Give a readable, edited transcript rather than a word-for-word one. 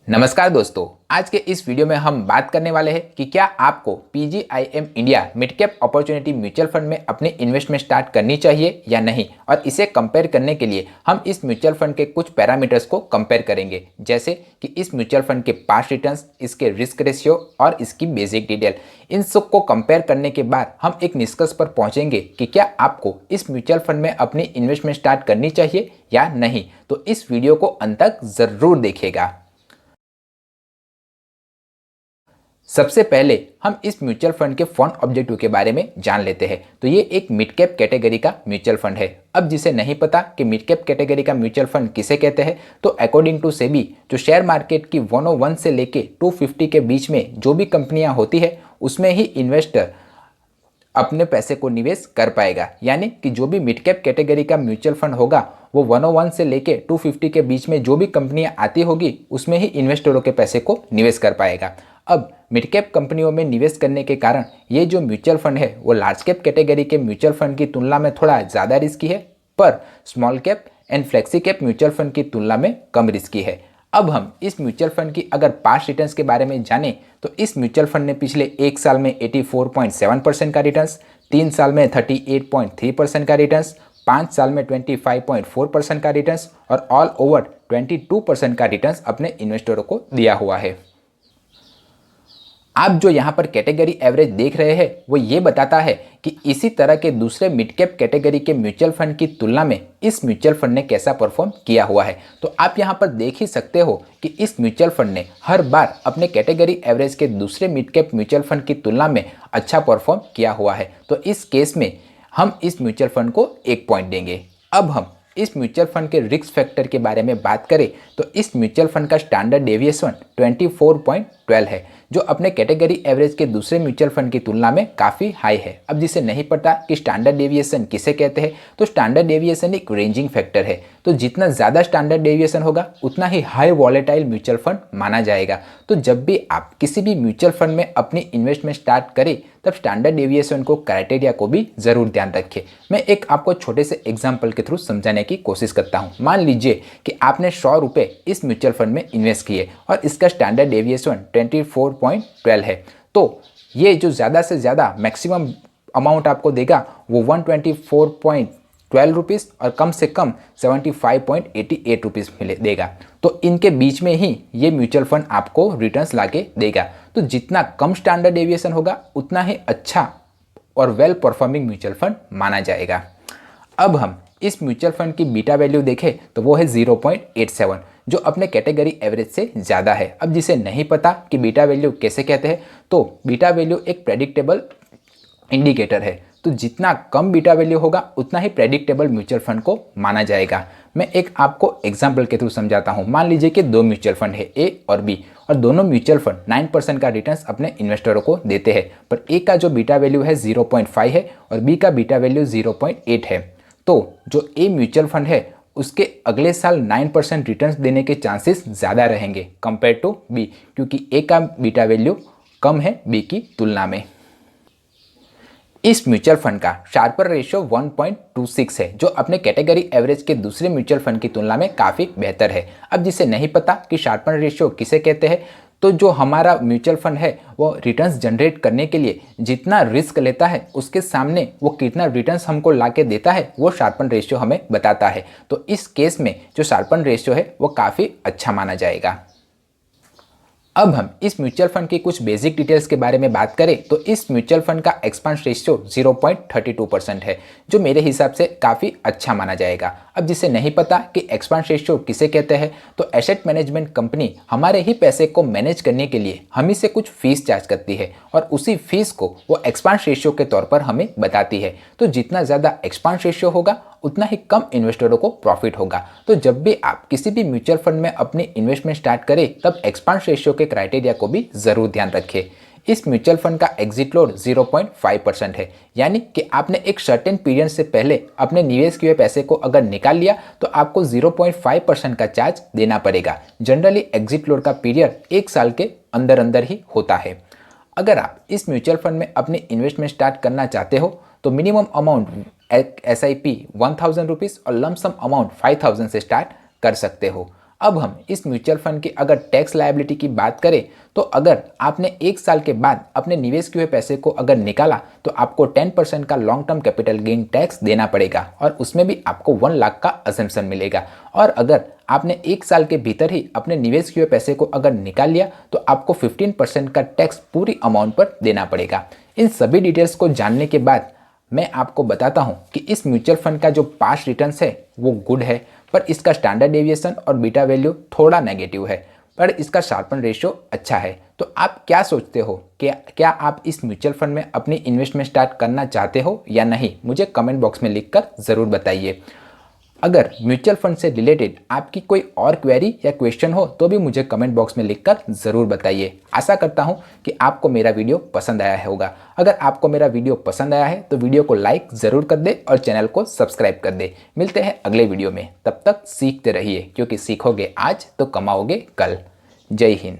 नमस्कार दोस्तों, आज के इस वीडियो में हम बात करने वाले हैं कि क्या आपको PGIM India mid cap opportunity mutual fund में अपनी इन्वेस्टमेंट स्टार्ट करनी चाहिए या नहीं। और इसे कंपेयर करने के लिए हम इस म्यूचुअल फंड के कुछ पैरामीटर्स को कंपेयर करेंगे, जैसे कि इस म्यूचुअल फंड के पास्ट रिटर्न्स, इसके रिस्क रेशियो और इसकी बेसिक डिटेल। इन सब को कंपेयर करने के बाद हम एक निष्कर्ष पर पहुंचेंगे कि क्या आपको इस म्यूचुअल फंड में अपनी इन्वेस्टमेंट स्टार्ट करनी चाहिए या नहीं। तो इस वीडियो को अंत तक ज़रूर देखिएगा। सबसे पहले हम इस म्यूचुअल फंड के फंड ऑब्जेक्टिव के बारे में जान लेते हैं। तो ये एक मिड कैप कैटेगरी का म्यूचुअल फंड है। अब जिसे नहीं पता कि मिड कैप कैटेगरी का म्यूचुअल फंड किसे कहते हैं, तो अकॉर्डिंग टू सेबी जो शेयर मार्केट की 101 से लेके 250 के बीच में जो भी कंपनियां होती है उसमें ही इन्वेस्टर अपने पैसे को निवेश कर पाएगा। यानी कि जो भी मिड कैप कैटेगरी का म्यूचुअल फंड होगा वो 101 से लेके 250 के बीच में जो भी कंपनियां आती होगी उसमें ही इन्वेस्टरों के पैसे को निवेश कर पाएगा। अब मिड कैप कंपनियों में निवेश करने के कारण ये जो म्यूचुअल फंड है वो लार्ज कैप कैटेगरी के म्यूचुअल फंड की तुलना में थोड़ा ज़्यादा रिस्की है, पर small cap and flexi cap mutual fund की तुलना में कम रिस्की है। अब हम इस म्यूचुअल फंड की अगर पास्ट रिटर्न्स के बारे में जानें तो इस म्यूचुअल फंड ने पिछले एक साल में 84.7% का रिटर्न्स, 3 साल में 38.3% का रिटर्न्स, 5 साल में 25.4% का रिटर्न्स और ऑल ओवर 22% का रिटर्न्स अपने इन्वेस्टरों को दिया हुआ है। आप जो यहाँ पर कैटेगरी एवरेज देख रहे हैं वो ये बताता है कि इसी तरह के दूसरे मिड कैप कैटेगरी के म्यूचुअल फंड की तुलना में इस म्यूचुअल फंड ने कैसा परफॉर्म किया हुआ है। तो आप यहाँ पर देख ही सकते हो कि इस म्यूचुअल फंड ने हर बार अपने कैटेगरी एवरेज के दूसरे मिड कैप म्यूचुअल फंड की तुलना में अच्छा परफॉर्म किया हुआ है। तो इस केस में हम इस म्यूचुअल फंड को 1 पॉइंट देंगे। अब हम इस म्यूचुअल फंड के रिस्क फैक्टर के बारे में बात करें तो इस म्यूचुअल फंड का स्टैंडर्ड डेविएशन 24.12 है, जो अपने कैटेगरी एवरेज के दूसरे म्यूचुअल फंड की तुलना में काफ़ी हाई है। अब जिसे नहीं पता कि स्टैंडर्ड डेविएशन किसे कहते हैं, तो स्टैंडर्ड डेविएशन एक रेंजिंग फैक्टर है। तो जितना ज़्यादा स्टैंडर्ड डेविएशन होगा उतना ही हाई वॉलेटाइल म्यूचुअल फंड माना जाएगा। तो जब भी आप किसी भी म्यूचुअल फंड में अपनी इन्वेस्टमेंट स्टार्ट करें तब स्टैंडर्ड डेविएशन को क्राइटेरिया को भी ज़रूर ध्यान रखें। मैं एक आपको छोटे से एग्जाम्पल के थ्रू समझाने की कोशिश करता हूँ। मान लीजिए कि आपने 100 रुपये इस म्यूचुअल फंड में इन्वेस्ट किए और इसका स्टैंडर्ड डेविएशन 24.12 है। तो ये जो ज़्यादा से ज़्यादा मैक्सिमम अमाउंट आपको देगा वो 124.12 रुपीज़ और कम से कम 75.88 रुपीज़ देगा। तो इनके बीच में ही ये म्यूचुअल फंड आपको रिटर्न्स लाके देगा। तो जितना कम स्टैंडर्ड डेविएशन होगा उतना ही अच्छा और वेल परफॉर्मिंग म्यूचुअल फंड माना जाएगा। अब हम इस म्यूचुअल फंड की बीटा वैल्यू देखें तो वो है 0.87, जो अपने कैटेगरी एवरेज से ज़्यादा है। अब जिसे नहीं पता कि बीटा वैल्यू कैसे कहते हैं, तो बीटा वैल्यू एक प्रेडिक्टेबल इंडिकेटर है। तो जितना कम बीटा वैल्यू होगा उतना ही प्रेडिक्टेबल म्यूचुअल फंड को माना जाएगा। मैं एक आपको एग्जाम्पल के थ्रू समझाता हूँ। मान लीजिए कि 2 म्यूचुअल फंड है, ए और बी, और दोनों म्यूचुअल फंड 9% का रिटर्न्स अपने इन्वेस्टरों को देते हैं, पर ए का जो बीटा वैल्यू है 0.5 है और बी का बीटा वैल्यू 0.8 है। तो जो ए म्यूचुअल फंड है उसके अगले साल 9% रिटर्न्स देने के चांसेस ज़्यादा रहेंगे कंपेयर टू बी, क्योंकि ए का बीटा वैल्यू कम है बी की तुलना में। इस म्यूचुअल फंड का शार्पर रेशियो 1.26 है, जो अपने कैटेगरी एवरेज के दूसरे म्यूचुअल फंड की तुलना में काफ़ी बेहतर है। अब जिसे नहीं पता कि शार्पर रेशियो किसे कहते हैं, तो जो हमारा म्यूचुअल फंड है वो रिटर्न्स जनरेट करने के लिए जितना रिस्क लेता है उसके सामने वो कितना रिटर्न्स हमको ला के देता है वो शार्पन रेशियो हमें बताता है। तो इस केस में जो शार्पन रेशियो है वो काफ़ी अच्छा माना जाएगा। अब हम इस म्यूचुअल फंड की कुछ बेसिक डिटेल्स के बारे में बात करें तो इस म्यूचुअल फंड का एक्सपेंस रेशियो 0.32% है, जो मेरे हिसाब से काफ़ी अच्छा माना जाएगा। अब जिसे नहीं पता कि एक्सपेंस रेशियो किसे कहते हैं, तो एसेट मैनेजमेंट कंपनी हमारे ही पैसे को मैनेज करने के लिए हम ही से कुछ फीस चार्ज करती है और उसी फीस को वो एक्सपेंस रेशियो के तौर पर हमें बताती है। तो जितना ज़्यादा एक्सपेंस रेशियो होगा उतना ही कम इन्वेस्टरों को प्रॉफिट होगा। तो जब भी आप किसी भी म्यूचुअल फंड में अपनी इन्वेस्टमेंट स्टार्ट करें तब एक्सपेंस रेशियो के क्राइटेरिया को भी ज़रूर ध्यान रखें। इस म्यूचुअल फंड का एग्जिट लोड 0.5% है, यानी कि आपने एक सर्टेन पीरियड से पहले अपने निवेश किए पैसे को अगर निकाल लिया तो आपको 0.5% का चार्ज देना पड़ेगा। जनरली एग्जिट लोड का पीरियड 1 साल के अंदर अंदर ही होता है। अगर आप इस म्यूचुअल फंड में अपनी इन्वेस्टमेंट स्टार्ट करना चाहते हो तो मिनिमम अमाउंट SIP 1000 रुपीज़ और लमसम अमाउंट 5000 से स्टार्ट कर सकते हो। अब हम इस म्यूचुअल फंड की अगर टैक्स लायबिलिटी की बात करें तो अगर आपने 1 साल के बाद अपने निवेश किए हुए पैसे को अगर निकाला तो आपको 10% का long term capital gain tax देना पड़ेगा और उसमें भी आपको 1 लाख का अजम्पशन मिलेगा। और अगर आपने 1 साल के भीतर ही अपने निवेश किए हुए पैसे को अगर निकाल लिया तो आपको 15% का टैक्स पूरी अमाउंट पर देना पड़ेगा। इन सभी डिटेल्स को जानने के बाद मैं आपको बताता हूं कि इस म्यूचुअल फंड का जो पास्ट रिटर्न्स है वो गुड है, पर इसका स्टैंडर्ड डेविएशन और बीटा वैल्यू थोड़ा नेगेटिव है, पर इसका शार्पन रेशियो अच्छा है। तो आप क्या सोचते हो कि क्या आप इस म्यूचुअल फंड में अपनी इन्वेस्टमेंट स्टार्ट करना चाहते हो या नहीं? मुझे कमेंट बॉक्स में लिखकर ज़रूर बताइए। अगर म्यूचुअल फंड से रिलेटेड आपकी कोई और क्वेरी या क्वेश्चन हो तो भी मुझे कमेंट बॉक्स में लिखकर ज़रूर बताइए। आशा करता हूं कि आपको मेरा वीडियो पसंद आया होगा। अगर आपको मेरा वीडियो पसंद आया है तो वीडियो को लाइक ज़रूर कर दे और चैनल को सब्सक्राइब कर दे। मिलते हैं अगले वीडियो में, तब तक सीखते रहिए क्योंकि सीखोगे आज तो कमाओगे कल। जय हिंद।